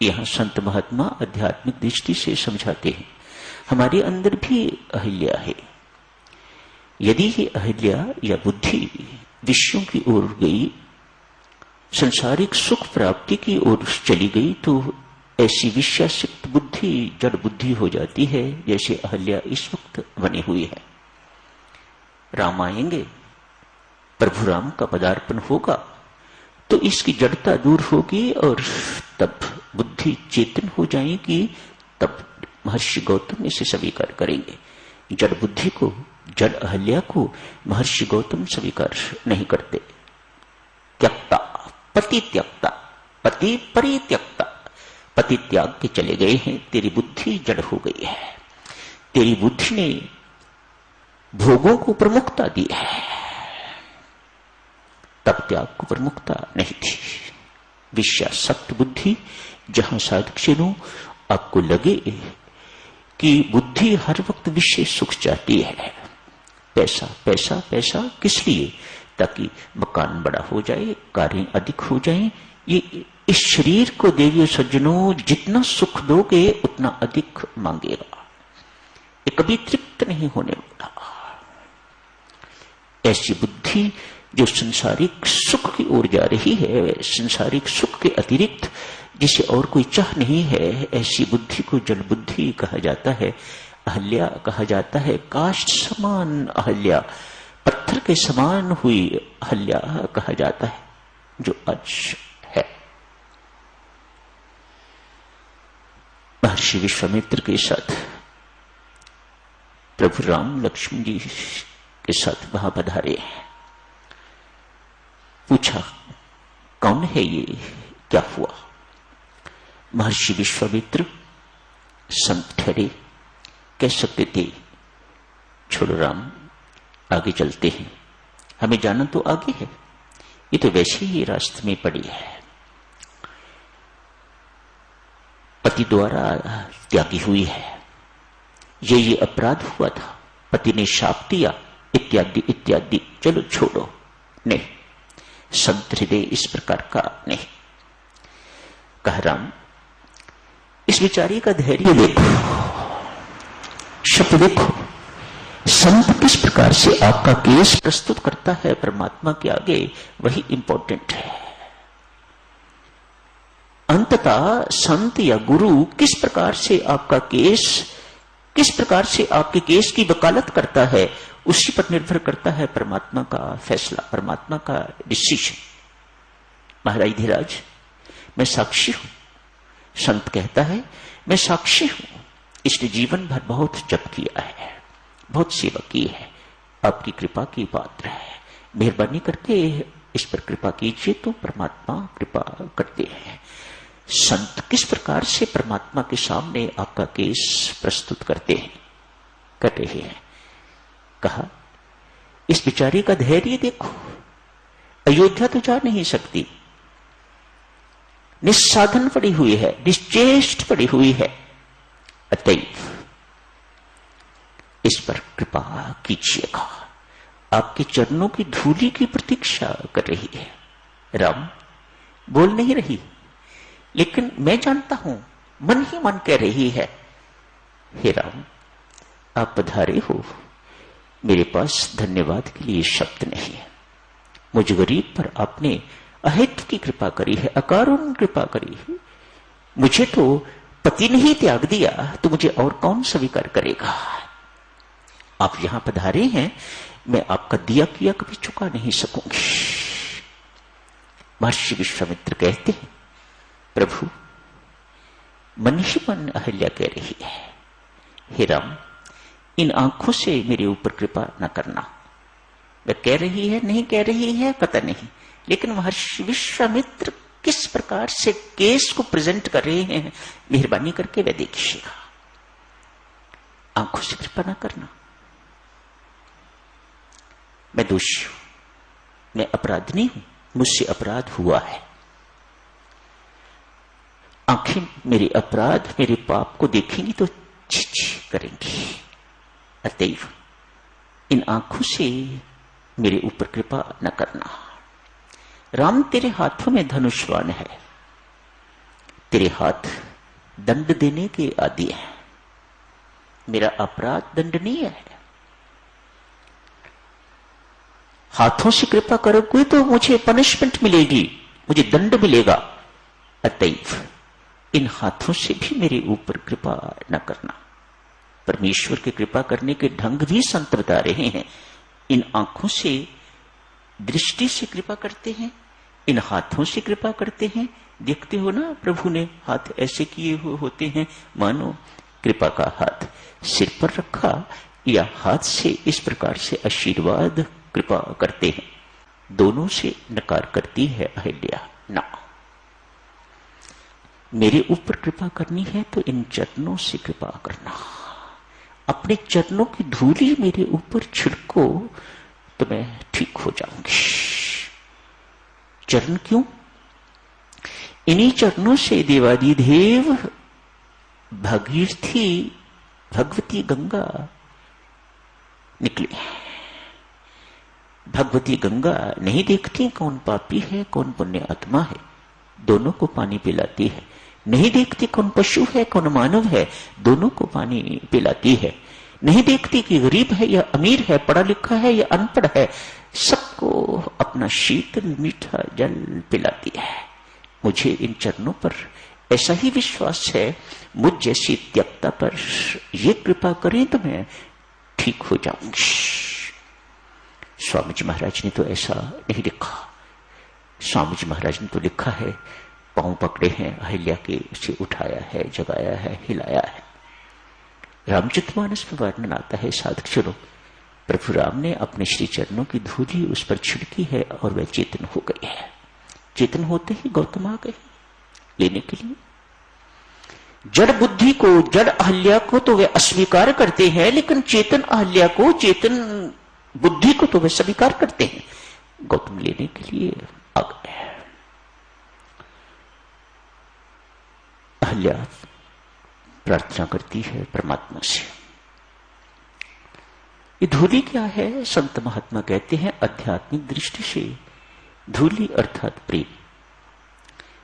यहां संत महात्मा आध्यात्मिक दृष्टि से समझाते हैं। हमारे अंदर भी अहल्या है। यदि ये अहल्या या बुद्धि विषयों की ओर गई, संसारिक सुख प्राप्ति की ओर चली गई, तो ऐसी विषयासक्त बुद्धि जड़ बुद्धि हो जाती है, जैसे अहल्या इस वक्त बनी हुई है। राम आएंगे, प्रभु राम का पदार्पण होगा, तो इसकी जड़ता दूर होगी और तब बुद्धि चेतन हो जाएगी। तब महर्षि गौतम इसे स्वीकार करेंगे। जड़ बुद्धि को, जड़ अहल्या को महर्षि गौतम स्वीकार नहीं करते। त्यक्ता, पति त्यक्ता, पति परित्यक्ता, पति त्याग के चले गए हैं। तेरी बुद्धि जड़ हो गई है। तेरी बुद्धि ने भोगों को प्रमुखता दी है, तब त्याग को प्रमुखता नहीं थी। विषयासक्त बुद्धि, जहां साधक आपको लगे कि बुद्धि हर वक्त विषय सुख चाहती है, पैसा पैसा पैसा, किस लिए? ताकि मकान बड़ा हो जाए, कार्य अधिक हो जाए। ये इस शरीर को देवियों सज्जनों, जितना सुख दोगे उतना अधिक मांगेगा, ये कभी तृप्त नहीं होने वाला। ऐसी बुद्धि जो संसारिक सुख की ओर जा रही है, संसारिक सुख के अतिरिक्त जिसे और कोई चाह नहीं है, ऐसी बुद्धि को जड़ बुद्धि कहा जाता है, अहल्या कहा जाता है। काष्ठ समान अहल्या, पत्थर के समान हुई अहल्या कहा जाता है, जो आज है। महर्षि विश्वामित्र के साथ प्रभु राम लक्ष्मण जी के साथ वहां पधारे हैं। पूछा, कौन है ये, क्या हुआ? महर्षि विश्वामित्र संत ठहरे, कह सकते थे छोड़ो राम, आगे चलते हैं, हमें जाना तो आगे है, ये तो वैसे ही रास्ते में पड़ी है। पति द्वारा त्यागी हुई है, ये अपराध हुआ था, पति ने शाप दिया, इत्यादि इत्यादि। चलो छोड़ो, नहीं, संत हृदय इस प्रकार का नहीं। कह राम, इस विचारी का धैर्य देखो, शब्द देखो, संत किस प्रकार से आपका केस प्रस्तुत करता है परमात्मा के आगे, वही इंपॉर्टेंट है। अंततः संत या गुरु किस प्रकार से आपका केस, किस प्रकार से आपके केस की वकालत करता है, उसी पर निर्भर करता है परमात्मा का फैसला, परमात्मा का डिसीजन। महाराज धीराज, मैं साक्षी हूं, संत कहता है मैं साक्षी हूं, इसने जीवन भर बहुत जप किया है, बहुत सेवा की है, आपकी कृपा की पात्र है, मेहरबानी करके इस पर कृपा कीजिए। तो परमात्मा कृपा करते हैं। संत किस प्रकार से परमात्मा के सामने आपका केस प्रस्तुत करते हैं, कर रहे हैं। कहा, इस बेचारी का धैर्य देखो, अयोध्या तो जा नहीं सकती, निस्साधन पड़ी हुई है, निश्चेष्ट पड़ी हुई है, अतएव इस पर कृपा कीजिएगा। आपके चरणों की धूलि की प्रतीक्षा कर रही है। राम बोल नहीं रही, लेकिन मैं जानता हूं, मन ही मन कह रही है, हे राम आप पधारे हो, मेरे पास धन्यवाद के लिए शब्द नहीं है। मुझ गरीब पर आपने अहेतु की कृपा करी है, अकारण कृपा करी है। मुझे तो पति ने ही त्याग दिया, तो मुझे और कौन स्वीकार करेगा। आप यहां पधारे हैं, मैं आपका दिया किया कभी चुका नहीं सकूंगी। महर्षि विश्वामित्र कहते हैं, प्रभु मन ही मन अहल्या कह रही है, हे राम इन आंखों से मेरे ऊपर कृपा न करना। वह कह रही है, नहीं कह रही है, पता नहीं, लेकिन महर्षि विश्वामित्र किस प्रकार से केस को प्रेजेंट कर रहे हैं, मेहरबानी करके वह देखिएगा। आंखों से कृपा न करना। मैं दोषी हूं, मैं अपराधी हूं, मुझसे अपराध हुआ है। आंखें मेरे अपराध, मेरे पाप को देखेंगी तो छी करेंगी, अतएव इन आंखों से मेरे ऊपर कृपा न करना। राम तेरे हाथों में धनुष्वान है, तेरे हाथ दंड देने के आदि हैं, मेरा अपराध दंडनीय है। हाथों से कृपा करोगे तो मुझे पनिशमेंट मिलेगी, मुझे दंड मिलेगा। अतएव इन हाथों से भी मेरे ऊपर कृपा न करना। परमेश्वर की कृपा करने के ढंग भी संत बता रहे हैं। इन आंखों से, दृष्टि से कृपा करते हैं, इन हाथों से कृपा करते हैं। देखते हो ना, प्रभु ने हाथ ऐसे किए हुए होते हैं, मानो कृपा का हाथ सिर पर रखा, या हाथ से इस प्रकार से आशीर्वाद कृपा करते हैं। दोनों से नकार करती है अहिल्या। ना, मेरे ऊपर कृपा करनी है तो इन चरणों से कृपा करना। अपने चरणों की धूली मेरे ऊपर छिड़को तो मैं ठीक हो जाऊंगी। चरण क्यों? इन्हीं चरणों से देवादिदेव भगीरथी भगवती गंगा निकली। भगवती गंगा नहीं देखती कौन पापी है कौन पुण्य आत्मा है, दोनों को पानी पिलाती है। नहीं देखती कौन पशु है कौन मानव है, दोनों को पानी पिलाती है। नहीं देखती कि गरीब है या अमीर है, पढ़ा लिखा है या अनपढ़ है, सबको अपना शीतल मीठा जल पिलाती है। मुझे इन चरणों पर ऐसा ही विश्वास है, मुझ जैसी त्यक्ता पर ये कृपा करें तो मैं ठीक हो जाऊंगी। स्वामी जी महाराज ने तो ऐसा नहीं लिखा। स्वामी जी महाराज ने तो लिखा है, पांव पकड़े हैं अहिल्या के, उसे उठाया है, जगाया है, हिलाया है। रामचरितमानस में वर्णन आता है, साधक चलो, प्रभु राम ने अपने श्री चरणों की धूली उस पर छिड़की है और वह चेतन हो गई है। चेतन होते ही गौतम आ गए लेने के लिए। जड़ बुद्धि को, जड़ अहल्या को तो वे अस्वीकार करते हैं, लेकिन चेतन अहल्या को, चेतन बुद्धि को तो वे स्वीकार करते हैं। गौतम लेने के लिए आ गए। अहल्या प्रार्थना करती है परमात्मा से। ये धूली क्या है? संत महात्मा कहते हैं आध्यात्मिक दृष्टि से धूली अर्थात प्रेम।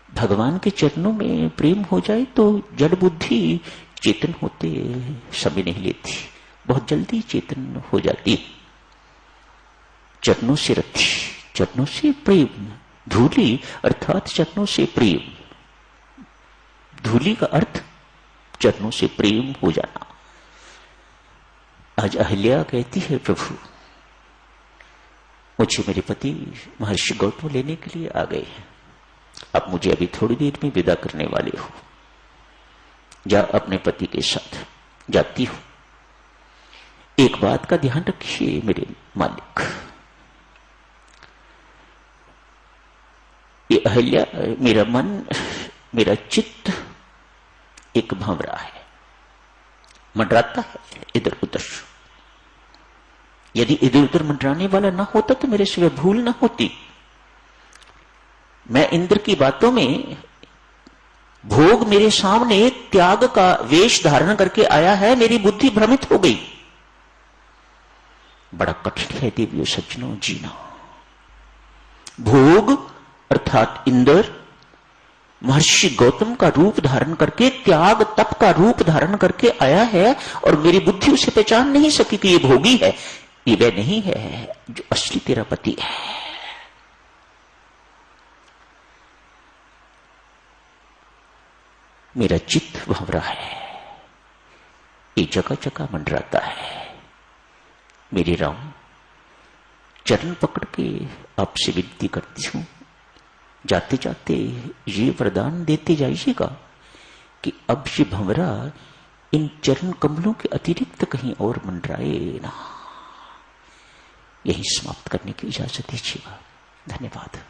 भगवान के चरणों में प्रेम हो जाए तो जड़ बुद्धि चेतन होते समय नहीं लेती, बहुत जल्दी चेतन हो जाती। चरणों से रति, चरणों से प्रेम। धूली अर्थात चरणों से प्रेम। धूली का अर्थ चरणों से प्रेम हो जाना। आज अहिल्या कहती है, प्रभु मुझे मेरे पति महर्षि गौतम लेने के लिए आ गए हैं, अब मुझे अभी थोड़ी देर में विदा करने वाले हो, जा अपने पति के साथ। जाती हूं। एक बात का ध्यान रखिए मेरे मालिक, ये अहिल्या, मेरा मन, मेरा चित्त एक भंवरा है, मंडराता है इधर उधर। यदि इधर उधर मंडराने वाला ना होता तो मेरे से वह भूल ना होती। मैं इंद्र की बातों में, भोग मेरे सामने त्याग का वेश धारण करके आया है, मेरी बुद्धि भ्रमित हो गई। बड़ा कठिन है देवियों सज्जनों जीना। भोग अर्थात इंद्र महर्षि गौतम का रूप धारण करके, त्याग तप का रूप धारण करके आया है, और मेरी बुद्धि उसे पहचान नहीं सकी कि ये भोगी है। ये वह नहीं है जो असली तेरा पति है। मेरा चित्त भंवरा है, ये जगह जगह मंडराता है। मेरे राम, चरण पकड़ के आपसे विनती करती हूं, जाते जाते ये वरदान देते जाइएगा कि अब ये भंवरा इन चरण कमलों के अतिरिक्त कहीं और मंडराए ना। यही समाप्त करने की इजाजत दीजिएगा। धन्यवाद।